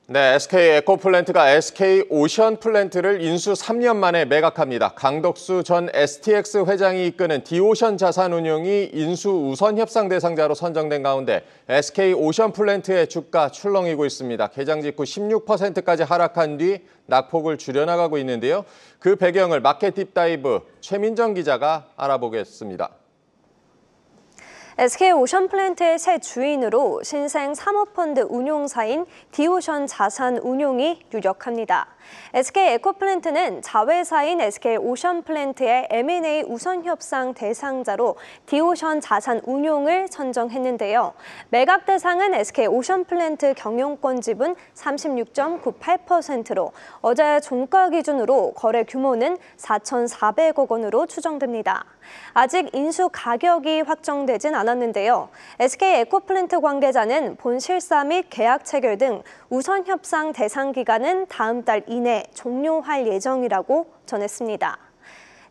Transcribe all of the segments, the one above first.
네, SK 에코플랜트가 SK 오션플랜트를 인수 3년 만에 매각합니다. 강덕수 전 STX 회장이 이끄는 디오션 자산운용이 인수 우선 협상 대상자로 선정된 가운데 SK 오션플랜트의 주가 출렁이고 있습니다. 개장 직후 16%까지 하락한 뒤 낙폭을 줄여나가고 있는데요. 그 배경을 마켓 딥다이브 최민정 기자가 알아보겠습니다. SK 오션플랜트의 새 주인으로 신생 사모펀드 운용사인 디오션 자산운용이 유력합니다. SK 에코플랜트는 자회사인 SK 오션플랜트의 M&A 우선 협상 대상자로 디오션 자산운용을 선정했는데요. 매각 대상은 SK 오션플랜트 경영권 지분 36.98%로 어제 종가 기준으로 거래 규모는 4,400억 원으로 추정됩니다. 아직 인수 가격이 확정되진 않았는데요. SK 에코플랜트 관계자는 본 실사 및 계약 체결 등 우선 협상 대상 기간은 다음 달 이내 종료할 예정이라고 전했습니다.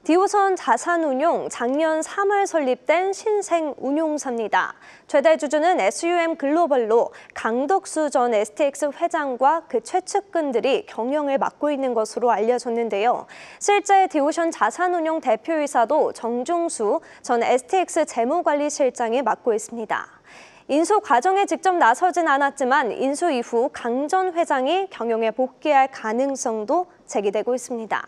디오션 자산운용 작년 3월 설립된 신생 운용사입니다. 최대 주주는 SUM 글로벌로 강덕수 전 STX 회장과 그 최측근들이 경영을 맡고 있는 것으로 알려졌는데요. 실제 디오션 자산운용 대표이사도 정중수 전 STX 재무관리실장이 맡고 있습니다. 인수 과정에 직접 나서진 않았지만 인수 이후 강 전 회장이 경영에 복귀할 가능성도 제기되고 있습니다.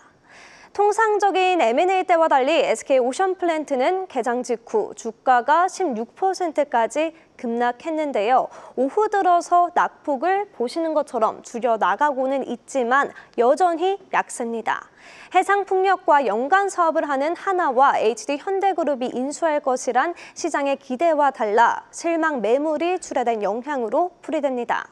통상적인 M&A 때와 달리 SK 오션플랜트는 개장 직후 주가가 16%까지 급락했는데요. 오후 들어서 낙폭을 보시는 것처럼 줄여나가고는 있지만 여전히 약세입니다. 해상풍력과 연관 사업을 하는 하나와 HD현대그룹이 인수할 것이란 시장의 기대와 달라 실망 매물이 출하된 영향으로 풀이됩니다.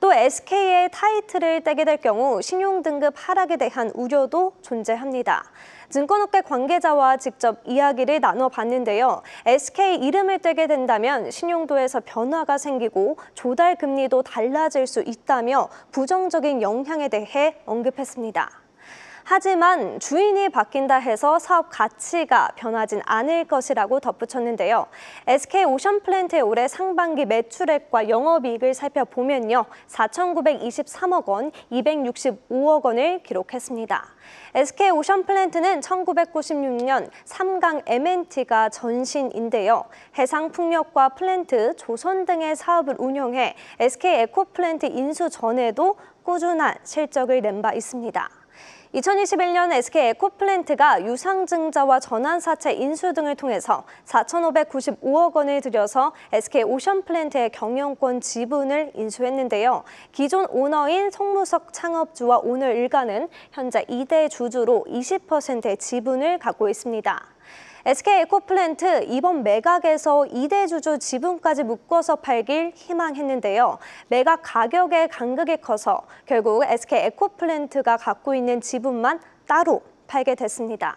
또 SK의 타이틀을 떼게 될 경우 신용등급 하락에 대한 우려도 존재합니다. 증권업계 관계자와 직접 이야기를 나눠봤는데요. SK 이름을 떼게 된다면 신용도에서 변화가 생기고 조달 금리도 달라질 수 있다며 부정적인 영향에 대해 언급했습니다. 하지만 주인이 바뀐다 해서 사업 가치가 변하진 않을 것이라고 덧붙였는데요. SK 오션플랜트의 올해 상반기 매출액과 영업이익을 살펴보면요. 4,923억 원, 265억 원을 기록했습니다. SK 오션플랜트는 1996년 3강 M&T가 전신인데요. 해상풍력과 플랜트, 조선 등의 사업을 운영해 SK 에코플랜트 인수 전에도 꾸준한 실적을 낸 바 있습니다. 2021년 SK 에코플랜트가 유상증자와 전환사채 인수 등을 통해서 4,595억 원을 들여서 SK 오션플랜트의 경영권 지분을 인수했는데요. 기존 오너인 송무석 창업주와 오너 일가는 현재 2대 주주로 20%의 지분을 갖고 있습니다. SK 에코플랜트 이번 매각에서 2대 주주 지분까지 묶어서 팔길 희망했는데요. 매각 가격의 간극이 커서 결국 SK 에코플랜트가 갖고 있는 지분만 따로 팔게 됐습니다.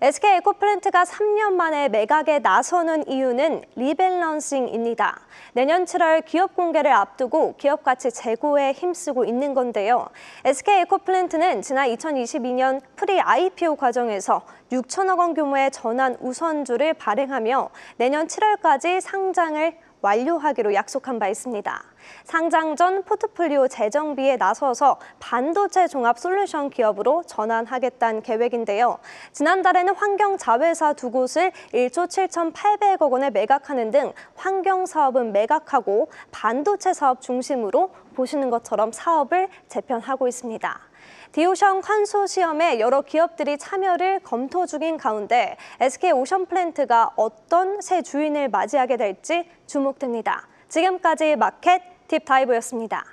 SK 에코플랜트가 3년 만에 매각에 나서는 이유는 리밸런싱입니다. 내년 7월 기업 공개를 앞두고 기업 가치 제고에 힘쓰고 있는 건데요. SK 에코플랜트는 지난 2022년 프리-IPO 과정에서 6천억 원 규모의 전환 우선주를 발행하며 내년 7월까지 상장을 완료하기로 약속한 바 있습니다. 상장 전 포트폴리오 재정비에 나서서 반도체 종합 솔루션 기업으로 전환하겠다는 계획인데요. 지난달에는 환경 자회사 2곳을 1조 7,800억 원에 매각하는 등 환경 사업은 매각하고 반도체 사업 중심으로 보시는 것처럼 사업을 재편하고 있습니다. 디오션 환소 시험에 여러 기업들이 참여를 검토 중인 가운데 SK 오션플랜트가 어떤 새 주인을 맞이하게 될지 주목됩니다. 지금까지 마켓 딥다이브였습니다.